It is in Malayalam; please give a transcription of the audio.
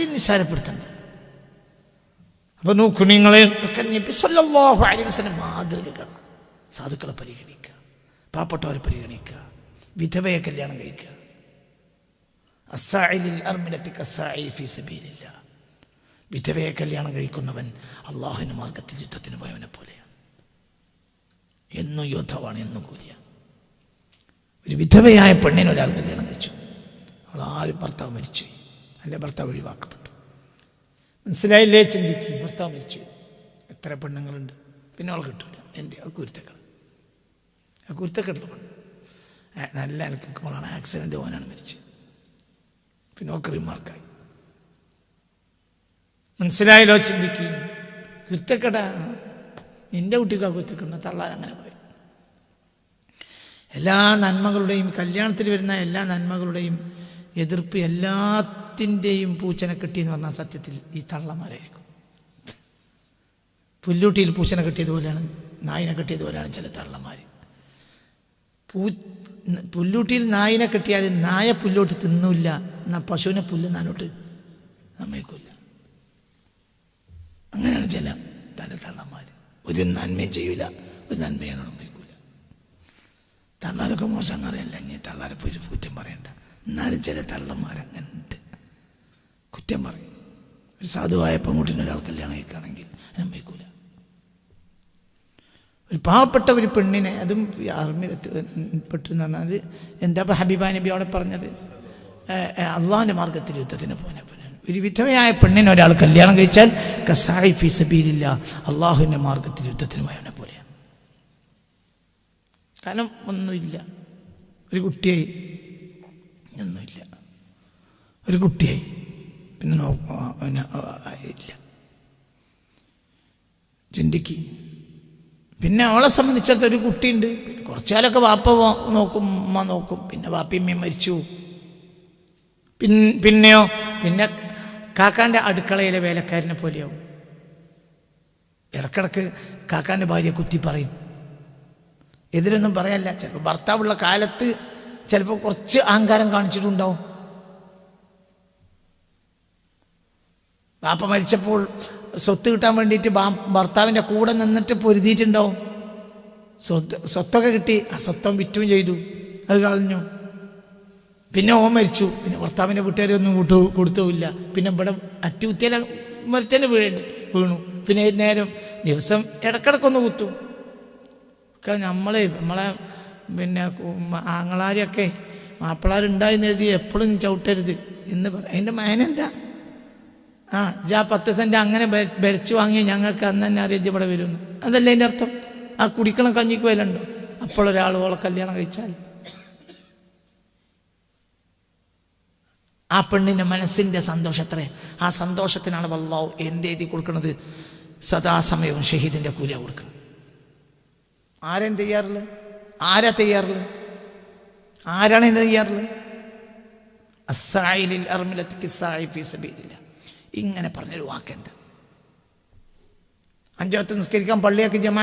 ആരെയും നിസ്സാരപ്പെടുത്തണ്ട. അപ്പൊ നോക്കൂ, നിങ്ങളെ നബി സല്ലല്ലാഹു അലൈഹി വസല്ലം മാതൃകകൾ. സാധുക്കളെ പരിഗണിക്കുക, പാവപ്പെട്ടവരെ പരിഗണിക്കുക, വിധവയെ കല്യാണം കഴിക്കുക. അസ്സാഇലിൽ അർമിലത്തി കസ്സാഇ ഫീ സബീലില്ലാഹ്. വിധവയെ കല്യാണം കഴിക്കുന്നവൻ അള്ളാഹുവിന്റെ മാർഗത്തിൽ യുദ്ധത്തിന് പോയവനെ പോലെയാണ്. എന്നും യോദ്ധാവാണ്, എന്നും കൂലിയ. ഒരു വിധവയായ പെണ്ണിനെ ഒരാൾ കല്യാണം കഴിച്ചു, അവളാരും ഭർത്താവ് മരിച്ചു, അല്ലെ ഭർത്താവ് ഒഴിവാക്കപ്പെട്ടു. മനസ്സിലായില്ലേ? ചിന്തിക്കും. ഭർത്താവ് മരിച്ചു, എത്ര പെണ്ണുങ്ങളുണ്ട്, പിന്നെ അവൾ കിട്ടൂല. എൻ്റെ ആ കുരുത്തക്കെട്ടുള്ള പെണ്ണ് നല്ല നിൽക്കുമ്പോഴാണ് ആക്സിഡൻറ്റ്, ഓനാണ് മരിച്ചത്. പിന്നെ ഓക്കറിമാർക്കായി. മനസ്സിലായല്ലോ? ചിന്തിക്കും. കുരുത്തക്കെട നിന്റെ കുട്ടിക്കാ കുരുത്തക്കെട തള്ളാൻ അങ്ങനെ പറയും. എല്ലാ നന്മകളുടെയും, കല്യാണത്തിൽ വരുന്ന എല്ലാ നന്മകളുടെയും എതിർപ്പ്, എല്ലാത്തിൻ്റെയും പൂച്ചനെ കെട്ടിയെന്ന് പറഞ്ഞാൽ സത്യത്തിൽ ഈ തള്ളമാരായിരിക്കും. പുല്ലൂട്ടിയിൽ പൂച്ചനെ കെട്ടിയതുപോലെയാണ്, നായിനെ കെട്ടിയതുപോലെയാണ് ചില തള്ളമാർ. പുല്ലൂട്ടിയിൽ നായിനെ കെട്ടിയാൽ നായ പുല്ലോട്ട് തിന്നില്ല, എന്നാൽ പശുവിനെ പുല്ല് നാനോട്ട് സമ്മതിക്കില്ല. അങ്ങനെയാണ് ചില തള്ളമാർ. ഒരു നന്മയും ചെയ്യൂല, ഒരു നന്മയാണ് സമ്മതിക്കൂല. തള്ളാരൊക്കെ മോശം എന്നറിയില്ല, ഇനി തള്ളാരെ പോയി കുറ്റം പറയണ്ട. എന്നാലും ചില തള്ളന്മാരങ്ങനെ ഉണ്ട്, കുറ്റം പറയും. ഒരു സാധുവായ പെൺകുട്ടിന് ഒരാൾ കല്യാണം കഴിക്കുകയാണെങ്കിൽ സമ്മതിക്കൂല. ഒരു പാവപ്പെട്ട ഒരു പെണ്ണിനെ, അതും ആർമിയിൽപ്പെട്ടെന്ന് പറഞ്ഞാൽ എന്താ ഹബീബ നബി അവിടെ പറഞ്ഞത്? അള്ളാഹിന്റെ മാർഗത്തിൽ യുദ്ധത്തിന് പോയ പെണ്ണാണ്. ഒരു വിധവയായ പെണ്ണിനെ ഒരാൾ കല്യാണം കഴിച്ചാൽ കസ്സാഇ ഫീ സബീലില്ലാഹ്, അള്ളാഹുവിന്റെ മാർഗത്തിൽ യുദ്ധത്തിന് പോയവനെ പോലെയാണ്. കാരണം ഒന്നുമില്ല, ഒരു കുട്ടിയായി, ഒന്നുമില്ല, ഒരു കുട്ടിയായി, പിന്നെ ഇല്ല. ചിന്തിക്ക്. പിന്നെ അവളെ സംബന്ധിച്ചിടത്ത് ഒരു കുട്ടിയുണ്ട്, കുറച്ചാലൊക്കെ വാപ്പ നോക്കും, ഉമ്മ നോക്കും. പിന്നെ വാപ്പയമ്മയും മരിച്ചു. പിന്നെയോ പിന്നെ കാക്കാൻ്റെ അടുക്കളയിലെ വേലക്കാരനെ പോലെയാവും. ഇടക്കിടക്ക് കാക്കാൻ്റെ ഭാര്യ കുത്തി പറയും, എതിരൊന്നും പറയല്ല. ചിലപ്പോൾ ഭർത്താവുള്ള കാലത്ത് ചിലപ്പോൾ കുറച്ച് അഹങ്കാരം കാണിച്ചിട്ടുണ്ടാവും. വാപ്പ മരിച്ചപ്പോൾ സ്വത്ത് കിട്ടാൻ വേണ്ടിയിട്ട് ഭർത്താവിൻ്റെ കൂടെ നിന്നിട്ട് പൊരുതിയിട്ടുണ്ടാവും. സ്വത്തൊക്കെ കിട്ടി, ആ സ്വത്തം വിറ്റും ചെയ്തു, അത് കളഞ്ഞു. പിന്നെ ഓൻ മരിച്ചു, പിന്നെ ഭർത്താവിൻ്റെ വീട്ടുകാരെ ഒന്നും കൊടുത്തുമില്ല. പിന്നെ ഇവിടെ അറ്റുകുത്തിയാൽ മരിച്ചന്നെ വീണു. പിന്നെ നേരം ദിവസം ഇടക്കിടക്കൊന്ന് കുത്തും. ഒക്കെ നമ്മളെ പിന്നെ ആങ്ങളാരെയൊക്കെ മാപ്പിളാരുണ്ടായെന്ന് എഴുതി എപ്പോഴും ചവിട്ടരുത് എന്ന് പറയും. അതിൻ്റെ മയനെന്താ? 10 സെൻറ്റ് അങ്ങനെ ബെരച്ച് വാങ്ങിയ ഞങ്ങൾക്ക് അന്ന് തന്നെ അറിയിച്ച് ഇവിടെ വരുന്നു, അതല്ലേ അതിൻ്റെ അർത്ഥം? ആ കുടിക്കണ കഞ്ഞിക്ക് വില ഉണ്ടോ? അപ്പോഴൊരാൾ ഓളെ കല്യാണം കഴിച്ചാൽ ആ പെണ്ണിൻ്റെ മനസ്സിൻ്റെ സന്തോഷത്രേ. ആ സന്തോഷത്തിനാണ് അല്ലാഹു എന്തെഴുതി കൊടുക്കുന്നത്? സദാസമയവും ഷഹീദിൻ്റെ കൂലിയ കൊടുക്കുന്നത്. ആരാണ് തയ്യാറുള്ളത്? ആരാണ് ഇത് തയ്യാറുള്ളത്? അസ്സാഇലിൽ അർമിലത്തി കസ്സാഇ ഫീ സബീലില്ലാഹ്. ഇങ്ങനെ പറഞ്ഞൊരു വാക്കെന്താ? 5 വക്ത് നിസ്കരിക്കാൻ പള്ളിയൊക്കെ ജമാഅത്ത്